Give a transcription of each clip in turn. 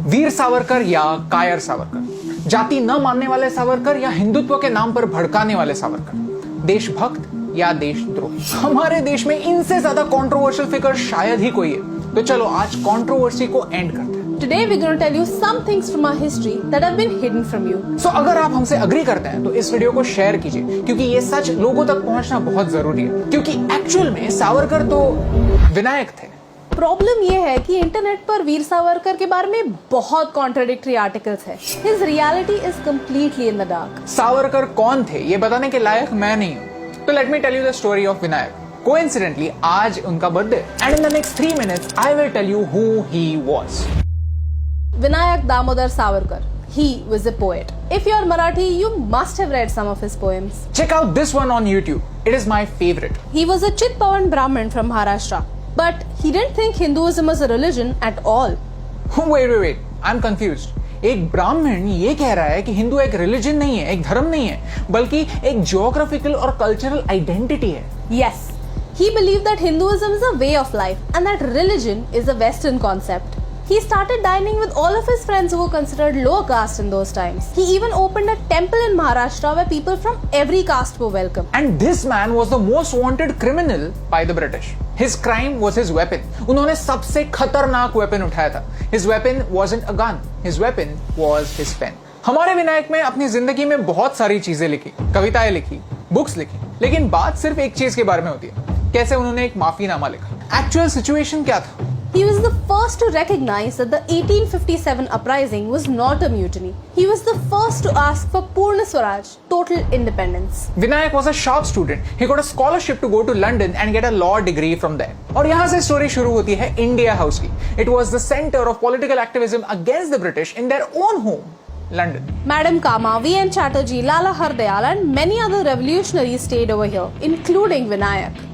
वीर सावरकर या कायर सावरकर, जाति न मानने वाले सावरकर या हिंदुत्व के नाम पर भड़काने वाले सावरकर, देशभक्त या देशद्रोही। हमारे देश में इनसे ज्यादा कंट्रोवर्शियल फिगर शायद ही कोई है। तो चलो आज कंट्रोवर्सी को एंड करते हैं। Today we're going to tell you some things from our history that have been hidden from you. So अगर आप हमसे अग्री करते हैं तो इस वीडियो को शेयर कीजिए, क्योंकि ये सच लोगों तक पहुंचना बहुत जरूरी है। क्योंकि एक्चुअल में सावरकर तो विनायक थे। प्रॉब्लम ये है कि इंटरनेट पर वीर सावरकर के बारे में बहुत कॉन्ट्राडिक्टरी आर्टिकल्स है। His reality is completely in the dark. Savarkar कौन थे ये बताने के लायक मैं नहीं हूँ। तो let me tell you the story of Vinayak. Coincidentally आज उनका birthday, and in the next 3 minutes I will tell you who he was. Vinayak Damodar Savarkar. He was a poet. If you're Marathi, you must have read some of his poems. Check out this one on YouTube. It is my favorite. He was a Chitpavan Brahmin from Maharashtra, but he didn't think Hinduism was a religion at all. Wait. I'm confused. एक ब्राह्मण ये कह रहा है कि हिंदू एक religion नहीं है, एक धर्म नहीं है, बल्कि एक जियोग्राफिकल और कल्चरल आइडेंटिटी है। Yes, he believed that Hinduism is a way of life and that religion is a Western concept. He started dining with all of his friends who were considered lower caste in those times. He even opened a temple in Maharashtra where people from every caste were welcome. And this man was the most wanted criminal by the British. His crime was his weapon. उन्होंने सबसे खतरनाक weapon उठाया था. His weapon wasn't a gun. His weapon was his pen. हमारे विनायक में अपनी जिंदगी में बहुत सारी चीजें लिखी, कविताएं लिखी, बुक्स लिखी, लेकिन बात सिर्फ एक चीज के बारे में होती है, कैसे उन्होंने एक माफीनामा लिखा। एक्चुअल सिचुएशन क्या था? He was the first to recognize that the 1857 uprising was not a mutiny. He was the first to ask for Purna Swaraj, total independence. Vinayak was a sharp student. He got a scholarship to go to London and get a law degree from there. और यहाँ से story शुरू होती है India house की। It was the center of political activism against the British in their own home, London. Madam Kama, V.N. Chatterjee, Lala Hardayal and many other revolutionaries stayed over here, including Vinayak.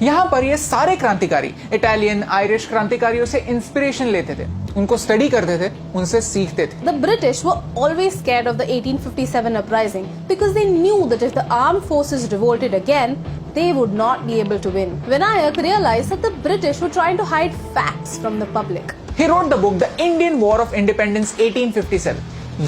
यहाँ पर ये सारे क्रांतिकारी Italian, Irish क्रांतिकारियों से inspiration लेते थे, उनको स्टडी करते थे, उनसे सीखते थे। The British were always scared of the 1857 uprising because they knew that if the armed forces revolted again, they would not be able to win. Vinayak realized that the British were trying to hide facts from the public. He wrote the book The Indian War of Independence 1857.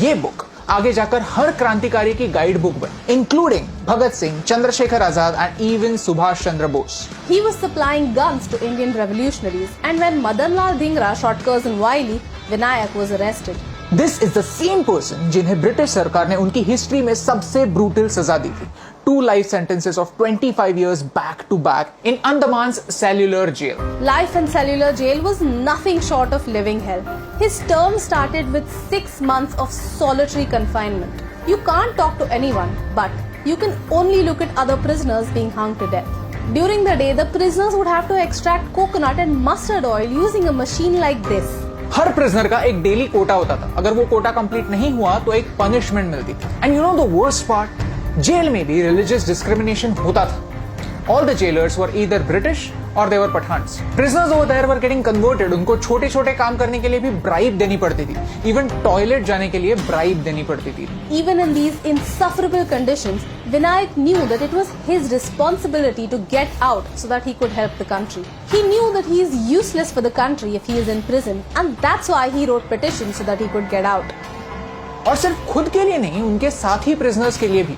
ये book आगे जाकर हर क्रांतिकारी की guide book बनी, including Bhagat Singh, Chandrashekhar Azad and even Subhash Chandra Bose. He was supplying guns to Indian revolutionaries, and when Madan Lal Dhingra shot Curzon Wiley, Vinayak was arrested. This is the same person जिन्हें British सरकार ने उनकी हिस्ट्री में सबसे ब्रूटल सजा दी थी, 2 life sentences of 25 years back to back in Andaman's cellular jail. Life in cellular jail was nothing short of living hell. His term started with 6 months of solitary confinement. You can't talk to anyone, but you can only look at other prisoners being hung to death. During the day, the prisoners would have to extract coconut and mustard oil using a machine like this. Her prisoner का एक daily Kota होता था। अगर वो Kota complete नहीं हुआ तो एक पनिशमेंट मिलती थी। And you know the worst part, jail में भी रिलीजियस डिस्क्रिमिनेशन होता था। All the jailers were either British or they were Pathans. Prisoners over there were getting converted. उनको छोटे-छोटे काम करने के लिए भी bribe देनी पड़ती थी। Even टॉयलेट जाने के लिए bribe देनी पड़ती थी। Even in these insufferable conditions, Vinayak knew that it was his responsibility to get out so that he could help the country. He knew that he is useless for the country if he is in prison, and that's why he wrote petitions so that he could get out. और सिर्फ खुद के लिए नहीं, उनके साथी prisoners के लिए भी।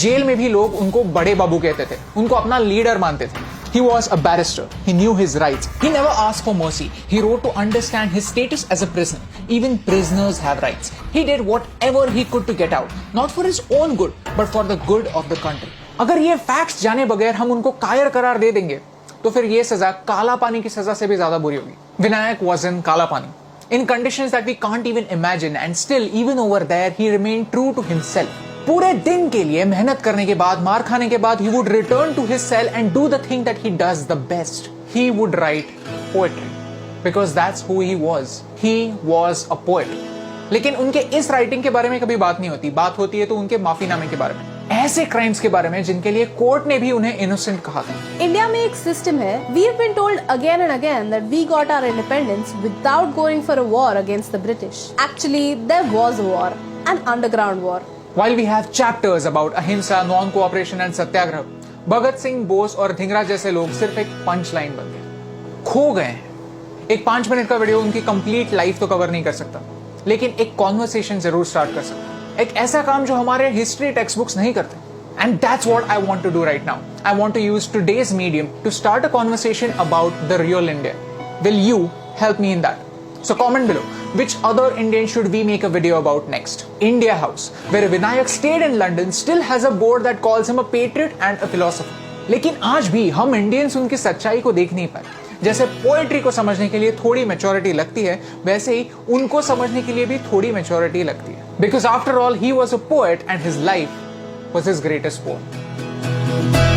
जेल में भी लोग उनको बड़े बाबू कहते थे, उनको अपना लीडर मानते थे। He was a barrister. He knew his rights. He never asked for mercy. He wrote to understand his status as a prisoner. Even prisoners have rights. He did whatever he could to get out, not for his own good, but for the good of the country. अगर ये facts जाने बगैर हम उनको कायर करार दे देंगे, तो फिर ये सजा काला पानी की सजा से भी ज्यादा बुरी होगी। विनायक was in काला पानी, in conditions that we can't even imagine, and still, even over there, he remained true to himself. पूरे दिन के लिए मेहनत करने के बाद, मार खाने के बाद, he would return to his cell and do the thing that he does the best. He would write poetry because that's who he was. He was a poet. लेकिन उनके इस राइटिंग के बारे में कभी बात नहीं होती। बात होती है तो उनके माफीनामे के बारे में, ऐसे क्राइम्स के बारे में जिनके लिए कोर्ट ने भी उन्हें इनोसेंट कहा था। इंडिया में एक सिस्टम है, we have been told again and again that we got our independence without going for a war against the British. Actually, there was a war, an underground war. While we have chapters about अहिंसा, non-cooperation and सत्याग्रह, भगत सिंह, बोस और धिंगरा जैसे लोग सिर्फ एक punch line बन गए, खो गए हैं। एक 5 मिनट का वीडियो उनकी कंप्लीट लाइफ तो कवर नहीं कर सकता। लेकिन एक कॉन्वर्सेशन जरूर स्टार्ट कर सकते हैं, एक ऐसा काम जो हमारे हिस्ट्री टेक्स्ट बुक्स नहीं करते. And that's what I want to do right now. I want to use today's medium to start a conversation about the real India. Will you help me in that? So comment below, which other Indian should we make a video about next? India House, where Vinayak stayed in London, still has a board that calls him a patriot and a philosopher. लेकिन आज भी हम Indians उनकी सच्चाई को देख नहीं पाए. जैसे पोएट्री को समझने के लिए थोड़ी मैच्योरिटी लगती है, वैसे ही उनको समझने के लिए भी थोड़ी मैच्योरिटी लगती है. Because after all, he was a poet and his life was his greatest poem.